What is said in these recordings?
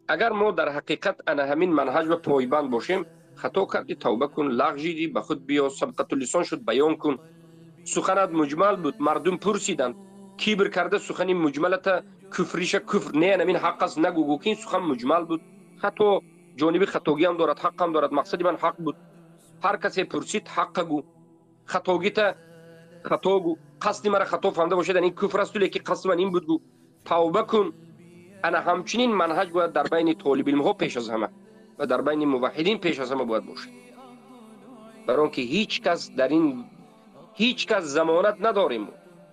اگر ما در حقیقت انا همین منهج و پایبند باشیم، خطا کردی توبه کن، لغزیدی به خود بیا، سبقت اللسان شد بیان کن، سخنت مجمل بود مردم پرسیدند کیبر کرده سخنی مجملت کفریش کفر نه همین حق است نگو که این سخن مجمل بود. خطا جانبی خطاگی هم دارد، حق هم دارد، مقصد من حق بود، هر کسی پرسید حق گو، خطاگی تا خطا گو، قصد مرا خطا فهمده باشد این کفر است ولی که قصد من این بود گو، توبه کن. انا همچنین منهج باید در بین طالب علم ها پیش از همه و در بین موحدین پیش از همه باید باشد، برای آنکه هیچ کس در این، هیچ کس ضمانت نداریم،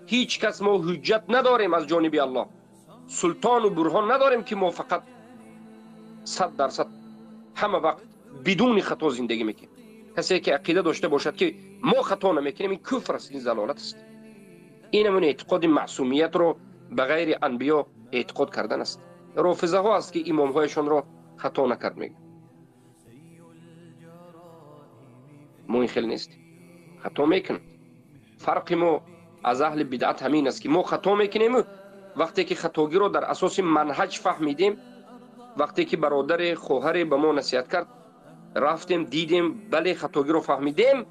هیچ کس ما حجت نداریم از جانب الله، سلطان و برهان نداریم که ما فقط 100% همه وقت بدون خطا زندگی میکنیم. کسی که عقیده داشته باشد که ما خطا نمیکنیم این کفر است، این ضلالت است. این همون اعتقاد معصومیت رو به غیر انبیا اعتقاد کردن است. رافضه ها است که امام هایشان را خطا نکرد میگن. ما این خیلی نیست، خطا میکنیم. فرق ما از اهل بدعت همین است که ما خطا میکنیم وقتی که خطاگی رو در اساس منهج فهمیدیم، وقتی که برادر خواهر به ما نصیحت کرد رفتیم دیدیم بله خطاگی رو فهمیدیم،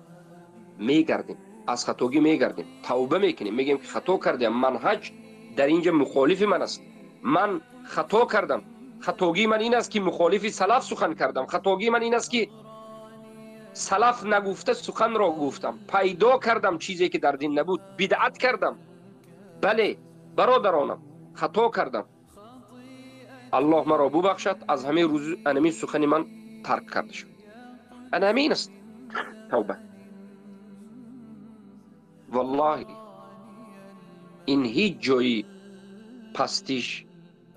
میگردیم از خطاگی میگردیم، توبه میکنیم، میگیم که خطا کردیم، منهج در اینجا مخالف من است، من خطا کردم، خطاگی من این است که مخالف سلف سخن کردم، خطاگی من این است که سلف نگفته سخن را گفتم، پیدا کردم چیزی که در دین نبود، بدعت کردم. بله برادرانم خطا کردم، الله مرا ببخشد، از همه روز انمی سخن من ترک کرده شد. انا همین است توبه. والله این هیچ جایی پستیش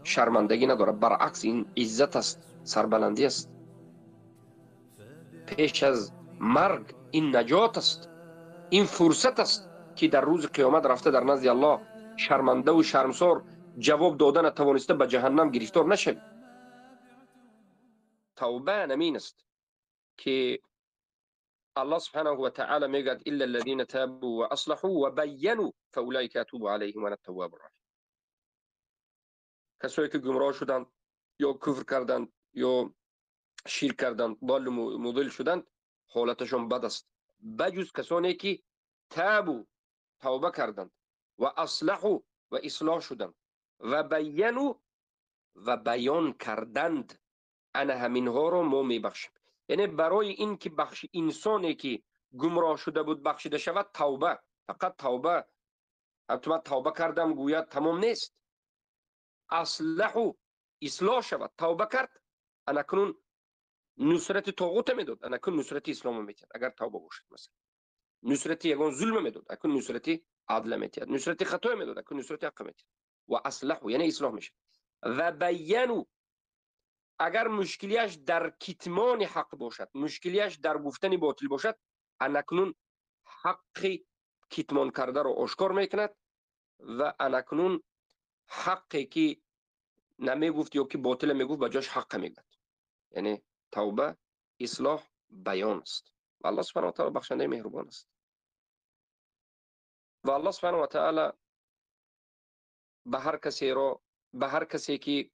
شرمندگی نداره، برعکس این عزت است، سربلندی است، پیش از مرگ این نجات است، این فرصت است که در روز قیامت رفته در نزد الله شرمنده و شرمسار جواب دادن توانسته به جهنم گرفتار نشوی. توبه نمین است که الله سبحانه و تعالی میگه الا الذين تابوا واصلحوا وبينوا فاولئك اتوب عليهم وانا التواب الرحيم. کسایی که گمراه شدند یا کفر کردند یا شرک کردند بال مضل شدند حالتشون بد است، بجز کسانی که تابوا توبه کردند و اصلحوا و اصلاح شدند و بینوا و بیان کردند، انا همینها رو ما میبخشیم. یعنی برای این که بخش انسانی که گمراه شده بود بخشیده شود، توبه، فقط توبه، حتما توبه کردم گوید تمام نیست، اصلحوا اصلاح شود، توبه کرد انا کنون نصرت طاغوت میداد، انا کنون نصرت اسلام میتید اگر توبه باشد، مثلا نصرت یگان ظلم میداد اکنون نصرت عدل میتید، نصرت خطا میداد اکنون نصرت حق میتید. و اصلحوا یعنی اصلاح میشه. و بینوا اگر مشکلیش در کتمان حق باشد، مشکلیش در گفتن باطل باشد، انکنون حق کتمان کرده را آشکار میکند و انکنون حقی که نمیگفت یا که باطل میگفت به جاش حق میگد. یعنی توبه اصلاح بیان است و الله سبحانه و تعالی بخشنده مهربان است. و الله سبحانه و تعالی به هر کسی که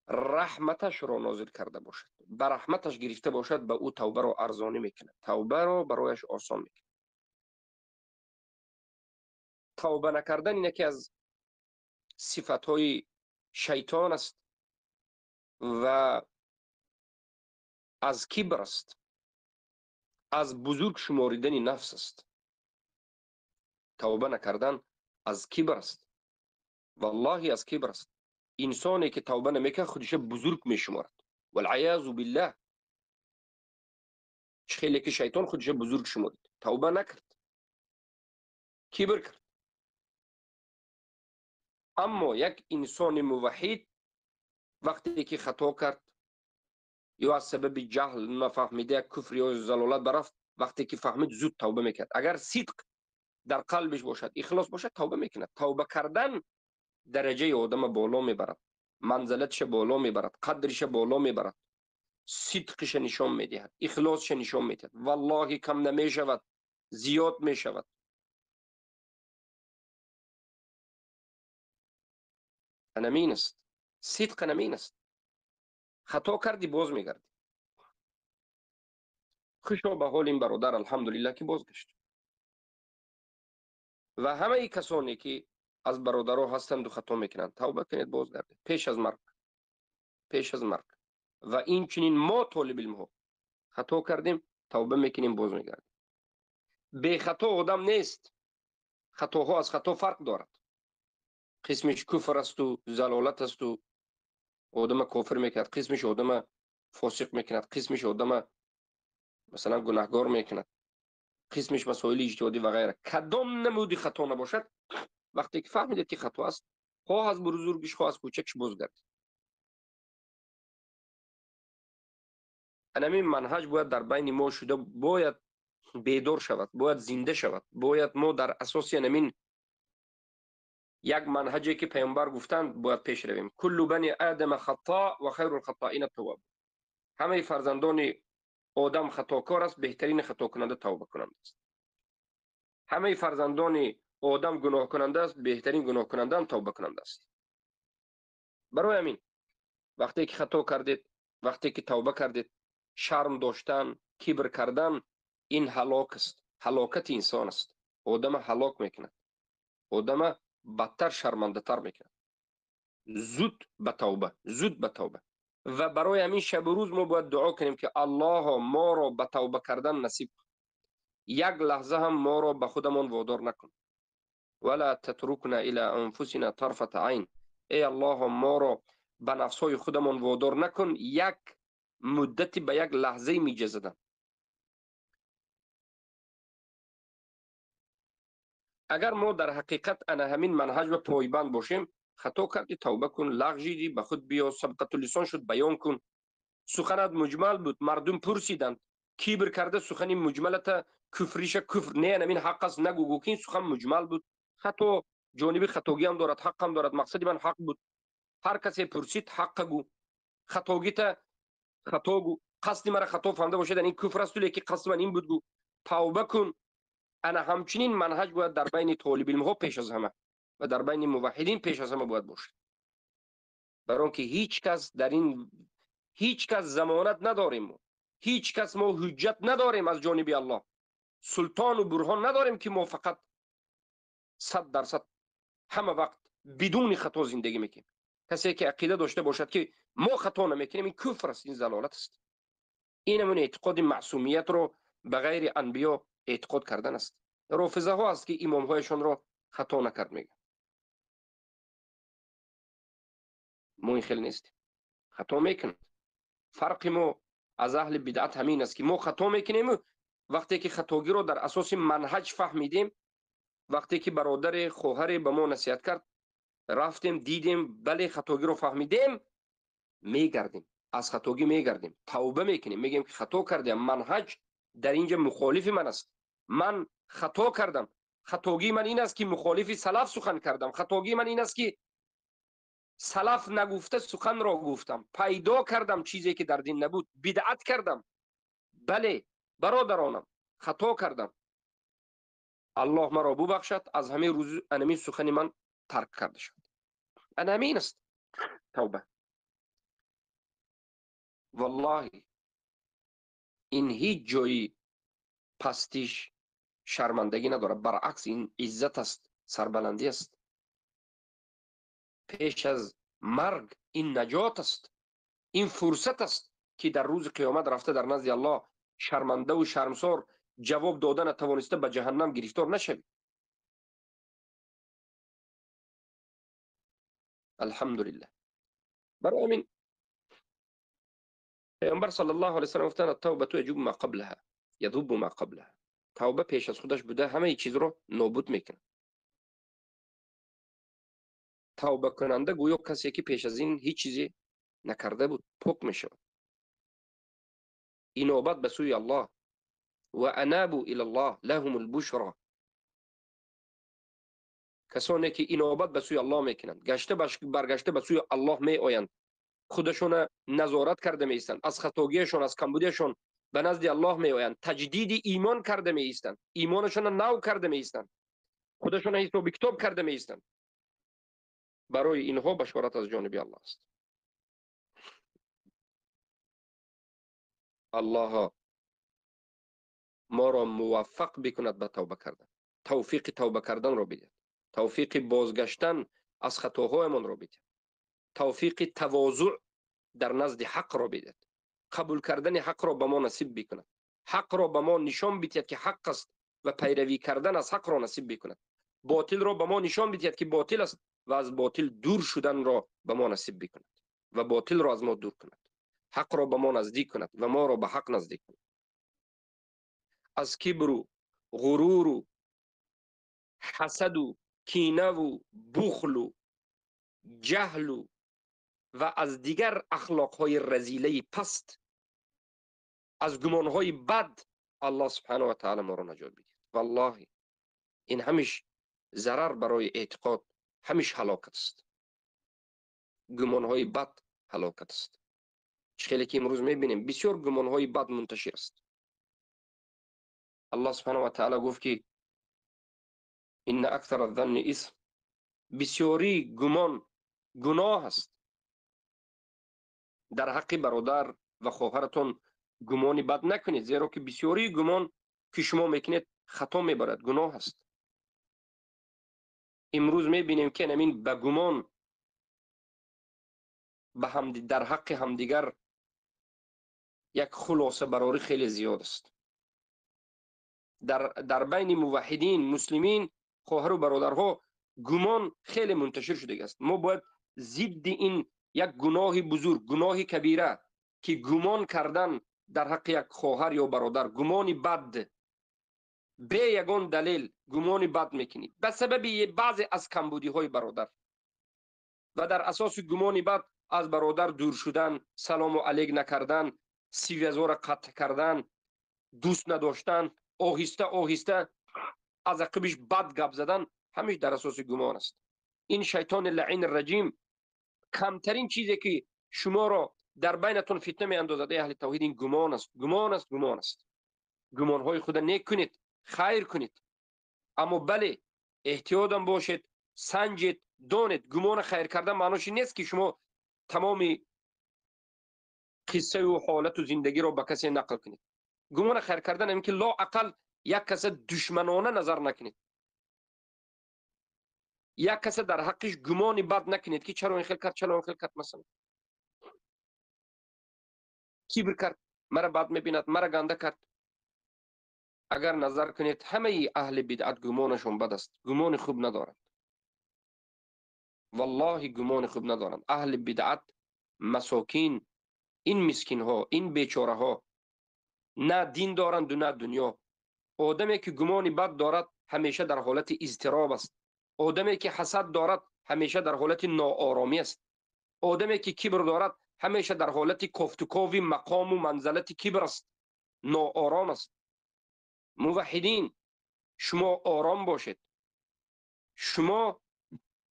رحمتش را نازل کرده باشد، به رحمتش گرفته باشد، به او توبه را ارزانی میکنه، توبه را برایش آسان میکنه. توبه نکردن این یکی از صفتهای شیطان است و از کبر است، از بزرگ شماریدن نفس است. توبه نکردن از کبر است، والله از کبر است. انسانی که توبه نمیکنه خودش بزرگ میشمارد، والعیاذ بالله. خیلی که شیطان خودش بزرگ شمارید، توبه نکرد، کبر کرد. اما یک انسان موحد وقتی که خطا کرد یا از سبب جهل نفهمیده کفر یا زلالت برفت، وقتی که فهمید زود توبه میکرد. اگر صدق در قلبش باشد، اخلاص باشد، توبه میکند. توبه کردن درجه آدم بالا میبرد، منزلتش بالا میبرد، قدرش بالا میبرد، صدقش نشان میدهد، اخلاصش نشان میدهد. والله کم نمیشود، زیاد میشود. همین است صدق نمین است. خطا کردی باز میگردی. خوشا به حال این برادر الحمدلله که بازگشت. و همه ای کسانی که از برادرها هستند و خطا میکنند توبه کنید بازگردید پیش از مرگ. پیش از مرگ. و این چنین ما طالب علم ها خطا کردیم توبه میکنیم باز میگردیم. بی خطا آدم نیست. خطاها از خطا فرق دارد. قسمش کفر است و زلالت است و آدم کافر میکند، قسمش آدم فاسق میکند، قسمش آدم مثلا گناهگار میکند، قسمش مسائل اجتهادی و غیره. کدام نمودی خطا نباشد وقتی که فهمیدید که خطا است خواه از بزرگش خواه از کوچکش بازگرد. همین منهج باید در بین ما شده، باید بیدار شود، باید زنده شود. باید ما در اساس همین یک منهجی که پیامبر گفتند باید پیش رویم. کل بنی آدم خطا و خیر الخطائین التواب. همه فرزندان آدم خطاکار است، بهترین خطا کننده توبه کننده است. همه فرزندان آدم گناه کننده است، بهترین گناه کننده هم توبه کننده است. برای همین وقتی که خطا کردید، وقتی که توبه کردید، شرم داشتن، کبر کردن، این هلاک است. هلاکت انسان است. آدم هلاک میکند. آدم بدتر شرمنده تر میکند. زود به توبه، زود به توبه. و برای همین شب و روز ما باید دعا کنیم که الله ما را به توبه کردن نصیب کن. یک لحظه هم ما را به خودمان وادار نکن. ولا تترکنا الى انفسنا طرفة عین. ای الله ما را به نفسای خودمان وادار نکن یک مدتی به یک لحظه میجزدن. اگر ما در حقیقت انا همین منهج و پایبند باشیم، خطا کردی توبه کن، لغزیدی به خود بیا، سبقت لسان شد بیان کن، سخنت مجمل بود مردم پرسیدند، کبر کرده سخنی مجملت کفریش کفر نه همین حق است نگو گو که این سخن مجمل بود. خطا جانبی خطاگی هم دارد، حق هم دارد. مقصدی من حق بود. هر کسی پرسید حق گو، خطاگی تا خطا گو، قصد مرا خطا فهمده باشد این کفر است ولی که قصد من این بود گو، توبه کن. انا همچنین منهج باید در بین طالب علم ها پیش از همه و در بین موحدین پیش از همه باید باشد. برای آنکه هیچ کس در این، هیچ کس ضمانت نداریم، هیچ کس ما حجت نداریم از جانب الله، سلطان و برهان نداریم که ما فقط 100% همه وقت بدون خطا زندگی میکنیم. کسی که عقیده داشته باشد که ما خطا نمیکنیم این کفر است، این ضلالت است. این همون اعتقاد معصومیت رو به غیر انبیا اعتقاد کردن است. رافضه ها است که امام هایشان را خطا نکرد میگن. ما این خیلی نیستیم، خطا میکنیم. فرق ما از اهل بدعت همین است که ما خطا میکنیم وقتی که خطاگی رو در اساس منهج فهمیدیم، وقتی که برادر خواهر به ما نصیحت کرد رفتیم دیدیم بله خطاگی رو فهمیدیم، میگردیم از خطاگی میگردیم، توبه میکنیم، میگیم که خطا کردیم، منهج در اینجا مخالف من است، من خطا کردم، خطاگی من این است که مخالف سلف سخن کردم، خطاگی من این است که سلف نگفته سخن را گفتم، پیدا کردم چیزی که در دین نبود، بدعت کردم. بله برادرانم خطا کردم، الله مرا ببخشد، از همه روز انمی سخن من ترک کرده شد. انمین است توبه. والله این هیچ جایی پستیش شرمندگی نداره، برعکس این عزت است، سربلندی است. پیش از مرگ این نجات است، این فرصت است که در روز قیامت رفته در نزد الله شرمنده و شرمسار جواب دادن توانسته به جهنم گرفتار نشوی. الحمدلله. برای همین پیامبر صلی الله علیه و سلم گفتن التوبه یجوب ما قبلها یذوب ما قبلها. توبه پیش از خودش بوده همه چیز رو نابود میکنه. توبه کننده گویا کسی که پیش از این هیچ چیزی نکرده بود پاک میشه. اینابت به سوی الله و انابوا الی الله لهم البشرا. کسانی که اینابت به سوی الله میکنند، برگشته به سوی الله می آیند، خودشون نظارت کرده می ایستند، از خطاگیشون از کمبودیشون به نزد الله می آیند، تجدید ایمان کرده می ایستند، ایمانشون نو کرده می ایستند، خودشون حساب کتاب کرده می ایستند. برای اینها بشارت از جانب الله است. الله ما را موفق بکند به توبه کردن، توفیق توبه کردن را بده، توفیق بازگشتن از خطاهایمان را بده، توفیق تواضع در نزد حق را بده، قبول کردن حق را به ما نصیب بکند، حق را به ما نشان بدهد که حق است و پیروی کردن از حق را نصیب بکند، باطل را به ما نشان بدهد که باطل است و از باطل دور شدن را به ما نصیب بکند و باطل را از ما دور کند، حق را به ما نزدیک کند و ما را به حق نزدیک کند. از کبر و غرور و حسد و کینه و بخل و جهل و از دیگر اخلاقهای رذیله پست، از گمانهای بد، الله سبحانه و تعالی ما را نجات بده. والله این همیش ضرر برای اعتقاد، همیش هلاکت است. گمانهای بد هلاکت است. خیلی که امروز میبینیم بسیار گمانهای بد منتشر است. الله سبحانه و تعالی گفت که ان اکثر الظن اسم، بسیاری گمان گناه است. در حق برادر و خواهرتون گمان بد نکنید، زیرا که بسیاری گمان که شما میکنید خطا میبرد، گناه است. امروز میبینیم که همین به گمان به هم در حق همدیگر یک خلاصه براری خیلی زیاد است. در بین موحدین مسلمین خواهر و برادرها گمان خیلی منتشر شده است. ما باید ضد این یک گناه بزرگ، گناه کبیره که گمان کردن در حق یک خواهر یا برادر، گمان بد، به یگان دلیل گمان بد میکنی به سبب بعضی از کمبودی های برادر و در اساس گمان بد از برادر دور شدن، سلام و علیک نکردن، سیویزا را قطع کردن، دوست نداشتن، آهسته آهسته از عقبش بد گپ زدن، همیش در اساس گمان است. این شیطان لعین الرجیم کمترین چیزی که شما را در بینتون فتنه می اندازد اهل توحید این گمان است. گمان است، گمان است. گمان های خود نیک کنید، خیر کنید، اما بله احتیاطم باشید، سنجید، دانید. گمان خیر کردن معنیش نیست که شما تمام قصه و حالت و زندگی را به کسی نقل کنید. گمان خیر کردن این که لا اقل یک کس دشمنانه نظر نکنید، یک کس در حقش گمان بد نکنید که چرا این خیل کرد، چرا این خیل کرد، مثلا کبر کرد، مرا بد میبیند، مرا گنده کرد. اگر نظر کنید همه اهل بدعت گمانشون بد است، گمان خوب ندارند. والله گمان خوب ندارند. اهل بدعت مساکین، این مسکین ها، این بیچاره ها نه دین دارند و نه دنیا. آدمی که گمان بد دارد همیشه در حالت اضطراب است. آدمی که حسد دارد همیشه در حالت ناآرامی است. آدمی که کبر دارد همیشه در حالت کافتکاوی مقام و منزلت کبر است، ناآرام است. موحدین شما آرام باشید، شما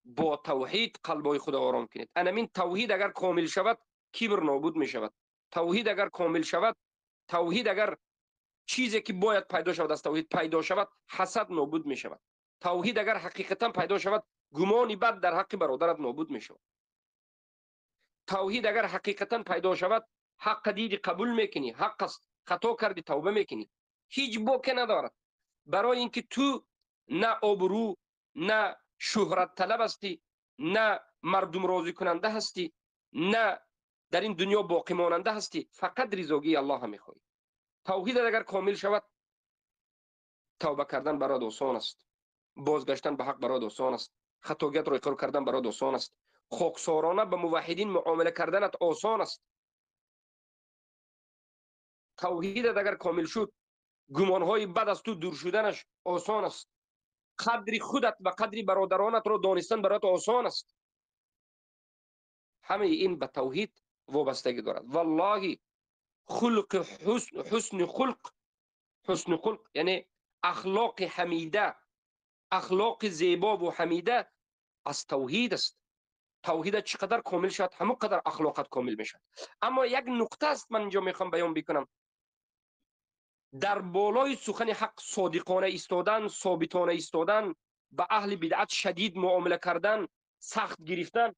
با توحید قلبای خود آرام کنید. انمین توحید اگر کامل شود کبر نابود می شود. توحید اگر کامل شود، توحید اگر چیزی که باید پیدا شود از توحید پیدا شود، حسد نابود می شود. توحید اگر حقیقتا پیدا شود، گمانی بد در حق برادرت نابود می شود. توحید اگر حقیقتا پیدا شود، حق دیدی قبول میکنی، حق است، خطا کردی توبه میکنی، هیچ باکی ندارد. برای اینکه تو نه آبرو، نه شهرت طلب هستی، نه مردم راضی کننده هستی، نه در این دنیا باقی ماننده هستی، فقط رضایت الله هم میخوای. توحید اگر کامل شود، توبه کردن برات آسان است، بازگشتن به حق برات آسان است، خطاگیت را اقرار کردن برات آسان است، خاکسارانه به موحدین معامله کردنت آسان است. توحید اگر کامل شد، گمانهای بد از تو دور شدنش آسان است. قدر خودت و قدر برادرانت را دانستن برات آسان است. همه این به توحید وابستگی دارد. والله خلق حسن خلق، حسن خلق یعنی اخلاق حمیده، اخلاق زیبا و حمیده از توحید است. توحید چقدر کامل شد، همون قدر اخلاقت کامل میشد. اما یک نقطه است من اینجا میخوام بیان بکنم. در بالای سخن حق صادقانه ایستادن، ثابتانه ایستادن، به اهل بدعت شدید معامله کردن، سخت گرفتن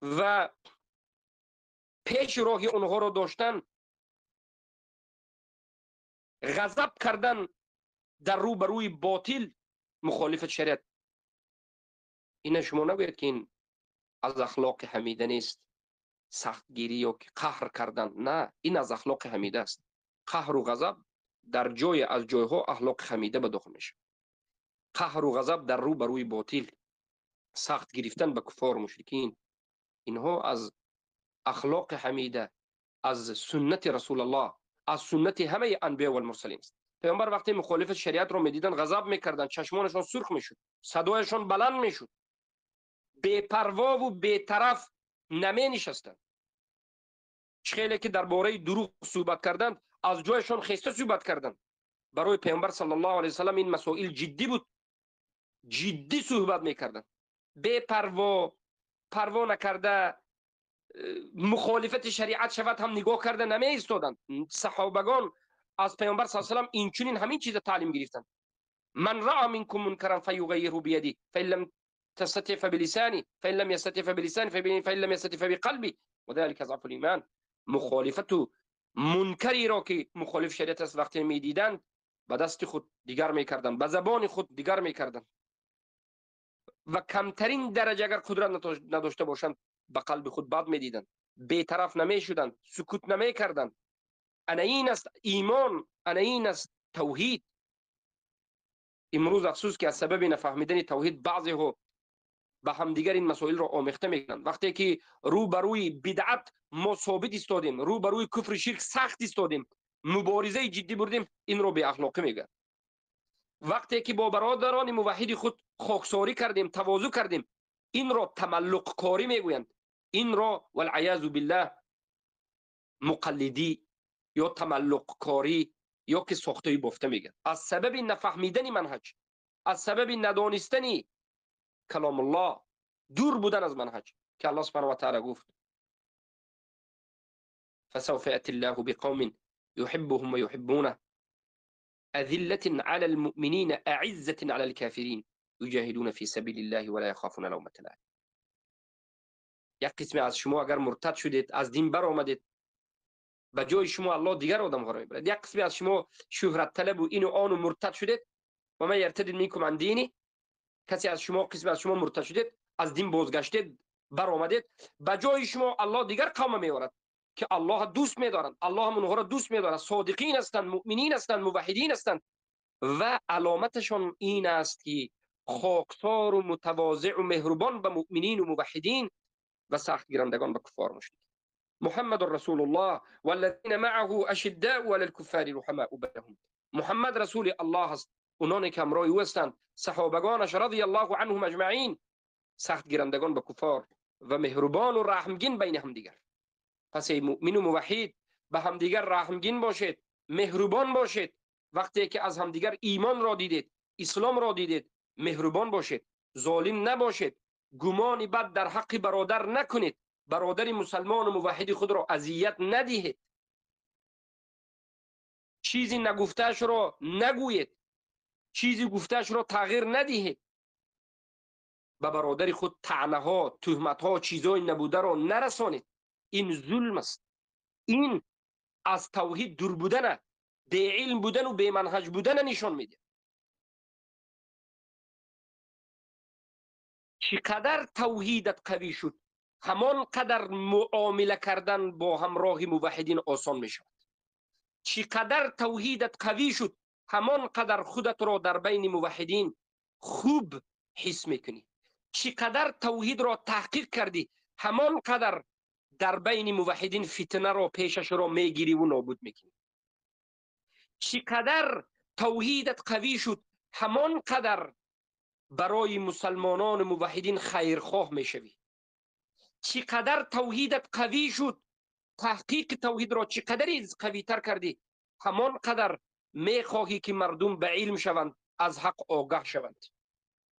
و پیش راه اونها را داشتن، غضب کردن در رو بروی باطل مخالفت شریعت. این شما نگوید که این از اخلاق حمیده نیست، سختگیری یا قهر کردن. نه، این از اخلاق حمیده است. قهر و غضب در جای از جایها اخلاق حمیده به داخل میشه. قهر و غضب در رو بروی باطل، سخت گرفتن به کفار مشرکین، اینها از اخلاق حمیده، از سنت رسول الله، از سنت همه انبیاء و المرسلین است. پیامبر وقتی مخالف شریعت رو میدیدن غضب میکردن، چشمانشان سرخ میشد، صدایشان بلند میشد، بے پروا و بی‌طرف نمی نشستند. خیلی که درباره دروغ صحبت کردند از جایشان خسته صحبت کردند. برای پیامبر صلی الله علیه و سلم این مسائل جدی بود، جدی صحبت میکردند، بے پروا نکرده مخالفت شریعت شود هم نگاه کرده نمی ایستادند. صحابگان از پیامبر صلی الله علیه و سلم این چنین همین چیز تعلیم گرفتند. من رأى منكم منكرا فليغيره بيده فإن لم تستطع فبلسانه فإن لم يستطع فبلسانه فإن لم يستطع فبقلبه وذلك ضعف الإيمان. مخالفت منکری را که مخالف شریعت است وقتی میدیدند به دست خود دیگر میکردند، به زبان خود دیگر میکردند و کمترین درجه اگر قدرت نداشته باشند به قلب خود بد میدیدند، بی‌طرف نمیشدند، سکوت نمیکردند. انا این است ایمان، انا این است توحید. امروز افسوس که از سبب نفهمیدن توحید بعضی ها به همدیگر این مسائل را آمیخته میکنند. وقتی که رو بروی بدعت ما ثابت ایستادیم، رو بروی کفر شرک سخت ایستادیم، مبارزه جدی بردیم، این رو به اخلاقی میگن. وقتی که با برادران موحد خود خاکساری کردیم، تواضع کردیم، این را تملق کاری میگویند. این را والعیاذ بالله مقلدی یا تملق کاری یا که ساخته‌ای بافته میگن. از سبب نفهمیدن منهج، از سبب ندانستن کلام الله، دور بودن از منهج که الله سبحانه و تعالی گفت فسوف یأتی الله بقوم يحبهم ويحبونه أذلة على المؤمنين أعزة على الكافرين يجاهدون في سبيل الله ولا يخافون لومة لائم. یک قسمی از شما اگر مرتد شدید، از دین بر آمدید، به جای شما الله دیگر آدم ها را میبرد. یک قسمی از شما شهرت طلب و این و آن و مرتد شدید، و من یرتد منکم عن دینی، کسی از شما قسمی از شما مرتد شدید، از دین بازگشتید، بر آمدید، به جای شما الله دیگر قوم میبرد که الله دوست می‌دارند، الله هم اونها را دوست می‌دارد، صادقین هستند، مؤمنین هستند، موحدین هستند و علامتشان این است که خاکسار و متواضع و مهربان به مؤمنین و موحدین و سخت گیرندگان به کفار مشرکین. محمد رسول الله والذین معه اشداء علی الكفار رحماء بینهم. محمد رسول الله است، اونانی که همراه او هستند، صحابگانش رضی الله عنهم اجمعین، سخت گیرندگان به کفار و مهربان و رحمگین بین هم دیگر. پس ای مؤمن و موحد به همدیگر رحمگین باشید، مهربان باشید. وقتی که از همدیگر ایمان را دیدید، اسلام را دیدید، مهربان باشید، ظالم نباشید، گمان بد در حق برادر نکنید، برادر مسلمان و موحد خود را اذیت ندهید، چیزی نگفتهش را نگویید، چیزی گفتهش را تغییر ندهید، به برادر خود طعنه ها، تهمت ها، چیزای نبوده را نرسانید. این ظلم است. این از توحید دور بودن، بی علم بودن و بی منهج بودن نشان میده. چقدر توحیدت قوی شد، همان قدر معامله کردن با همراه موحدین آسان می شود. چقدر توحیدت قوی شد، همان قدر خودت را در بین موحدین خوب حس میکنی. چقدر توحید را تحقیق کردی، همان قدر در بین موحدین فتنه را پیشش را میگیری و نابود میکنی. چقدر توحیدت قوی شد، همان قدر برای مسلمانان موحدین خیرخواه میشوی. چقدر توحیدت قوی شد، تحقیق توحید را چقدر قوی تر کردی، همان قدر میخواهی که مردم به علم شوند، از حق آگاه شوند.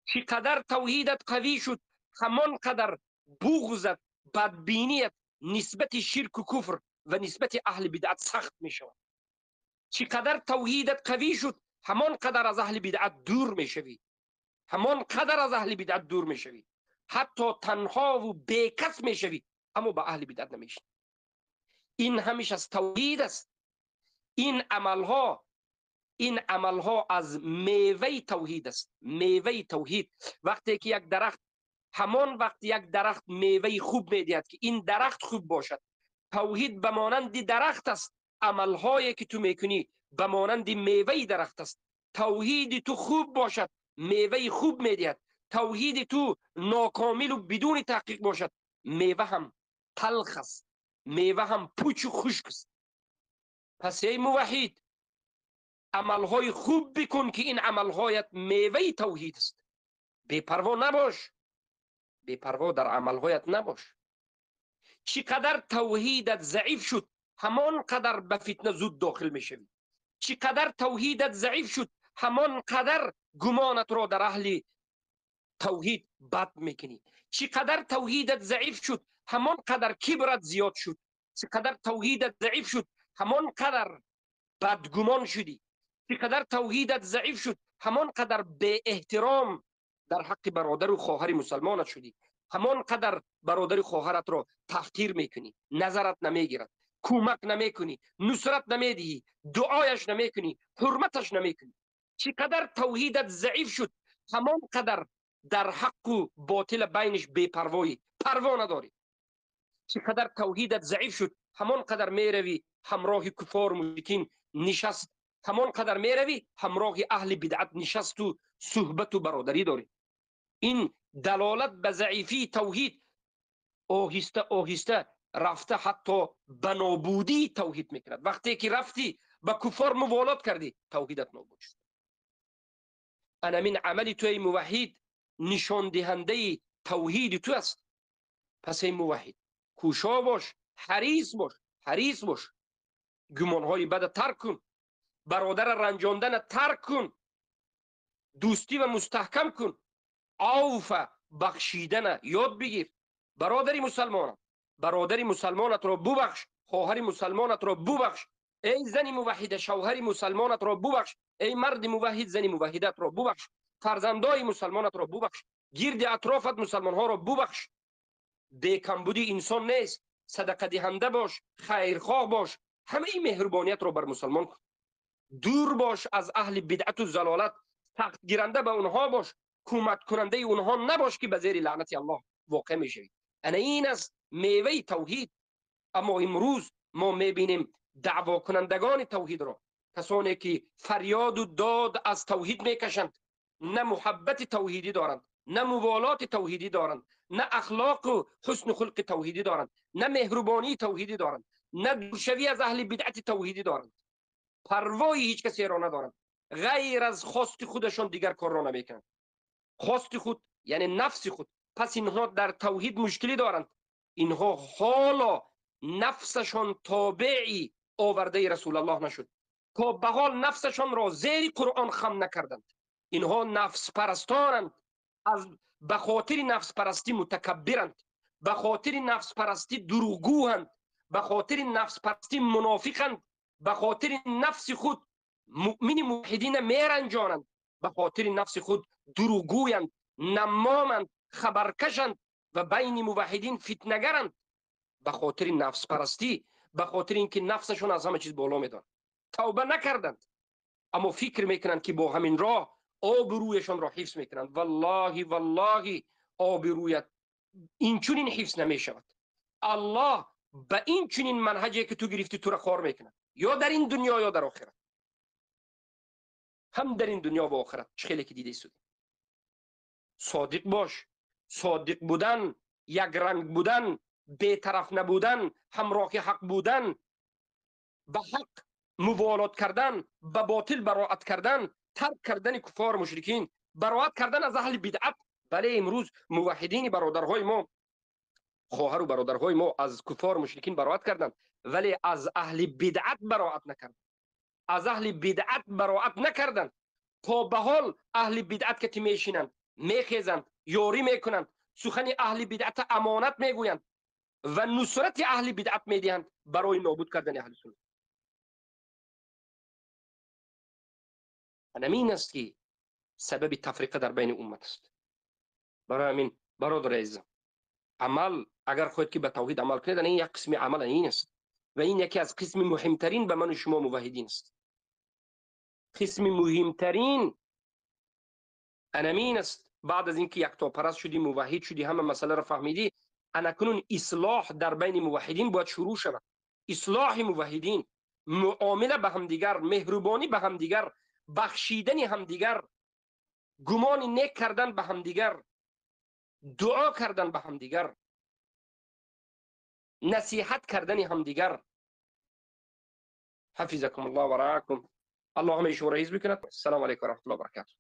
چقدر توحیدت قوی شد، همان قدر بغضت، بدبینیت نسبت شرک و کفر و نسبت اهل بدعت سخت میشود. چقدر توحیدت قوی شد، همان قدر از اهل بدعت دور میشوی، همان قدر از اهل بدعت دور میشوی، حتی تنها و بیکس میشوی، اما با اهل بدعت نمیشی. این همیشه از توحید است. این عملها این عملها از میوه توحید است. میوه توحید وقتی که یک درخت، همان وقت یک درخت میوه خوب میدهد که این درخت خوب باشد. توحید به مانند درخت است. عملهایی که تو میکنی به مانند میوه درخت است. توحید تو خوب باشد، میوه خوب میدهد. توحید تو ناکامل و بدون تحقیق باشد، میوه هم تلخ است، میوه هم پوچ و خشک است. پس ای موحد، عملهای خوب بکن که این عملهایت میوه توحید است. بی‌پروا نباش، بی‌پروا در عملهایت نباش. چقدر توحیدت ضعیف شد، همان قدر به فتنه زود داخل میشوی. چقدر توحیدت ضعیف شد، همان قدر گمانت را در اهل توحید بد میکنی. چقدر توحیدت ضعیف شد، همان قدر کبرت زیاد شد. چقدر توحیدت ضعیف شد، همان قدر بدگمان شدی. چقدر توحیدت ضعیف شد، همان قدر به احترام در حق برادر و خواهر مسلمانت شدی. همان قدر برادر خواهرت را تحقیر میکنی، نظرت نمیگیرد، کمک نمیکنی، نصرت نمیدهی، دعایش نمیکنی، حرمتش نمیکنی. چقدر توحیدت ضعیف شد، همان قدر در حق و باطل بینش بی‌پروایی، پروا نداری. چقدر توحیدت ضعیف شد، همان قدر میروی همراه کفار و مشرکین نشست، همان قدر میروی همراه اهل بدعت نشست و صحبت و برادری داری. این دلالت به ضعیفی توحید آهسته آهسته رفته حتی به نابودی توحید میکند. وقتی که رفتی به کفار موالات کردی، توحیدت نابود شد. انا من عمل تو ای موحد نشان دهنده توحید تو است. پس ای موحد کوشا باش، حریص باش، حریص باش. گمانهای بد ترک کن، برادر رنجاندن ترک کن، دوستی و مستحکم کن، عوف بخشیدن یاد بگیر. برادری مسلمانم، برادری مسلمانت را ببخش، خواهر مسلمانت را ببخش. ای زنی موحد شوهر مسلمانت را ببخش، ای مرد موحد زنی موحدت را ببخش، فرزندای مسلمانت را ببخش، گرد اطرافت مسلمان ها را ببخش. بیکمبودی انسان نیست. صدقه دهنده باش، خیرخواه باش، همه این مهربانیت را بر مسلمان کن. دور باش از اهل بدعت و ضلالت، سخت گیرنده به اونها باش، کمک کننده اونها نباش که به زیر لعنت الله واقع میشوی. انا این است میوه توحید. اما امروز ما میبینیم دعوا کنندگان توحید را، کسانی که فریاد و داد از توحید میکشند، نه محبت توحیدی دارند، نه موالات توحیدی دارند، نه اخلاق و حسن خلق توحیدی دارند، نه مهربانی توحیدی دارند، نه دوشوی از اهل بدعت توحیدی دارند. پروای هیچ کسی را ندارند. غیر از خواست خودشان دیگر کار را نمیکنند. خواست خود یعنی نفس خود. پس اینها در توحید مشکلی دارند. اینها حالا نفسشان تابعی آورده رسول الله نشد، تا به حال نفسشان را زیر قرآن خم نکردند. اینها نفس پرستانند، از به خاطر نفس پرستی متکبرند، به خاطر نفس پرستی دروغگویند، به خاطر نفس پرستی منافقند، به خاطر نفس خود مؤمن موحدین میرنجانند، به خاطر نفس خود دروغگویند، نمامند، خبرکشند و بین موحدین فتنگرند. به خاطر نفس پرستی، به خاطر اینکه نفسشون از همه چیز بالا میدن، توبه نکردند، اما فکر میکنند که با همین راه آبرویشان را حفظ میکنند. والله والله آبرویت این چونین حفظ نمیشود. الله به این چونین منهجی که تو گرفتی تو را خوار میکنه، یا در این دنیا یا در آخرت. هم در این دنیا و آخرت چه خیلی که دیده شد. صادق باش. صادق بودن، یک رنگ بودن، بی‌طرف نبودن، همراه حق بودن، به حق موالات کردن، به باطل براءت کردن، ترک کردن کفار مشرکین، براءت کردن از اهل بدعت. بله امروز موحدین برادرهای ما، خواهر و برادرهای ما از کفار مشرکین براءت کردند، ولی از اهل بدعت براءت نکردند. از اهل بدعت براءت نکردند. تا به حال اهل بدعت که میشینند، میخیزند، یاری میکنند، سخن اهل بدعت امانت میگویند و نصرت اهل بدعت میدهند برای نابود کردن اهل سنت. همین است که سبب تفریقه در بین امت است. برای همین برادر عزیزم، عمل اگر خواهید که به توحید عمل کنید، این یک قسم عمل این است و این یکی از قسم مهمترین به من و شما موحدین است. قسم مهمترین انمین است. بعد از اینکه یکتاپرست شدی، موحد شدی، همه مسئله را فهمیدی، انکنون اصلاح در بین موحدین باید شروع شود. اصلاح موحدین، معامله به همدیگر، مهربانی به همدیگر، بخشیدن همدیگر، گمان نیک کردن به همدیگر، دعا کردن به همدیگر، نصیحت کردن همدیگر. حفظكم الله ورعاكم. الله همه شما را حفظ بکند. السلام علیکم و رحمت الله و برکاته.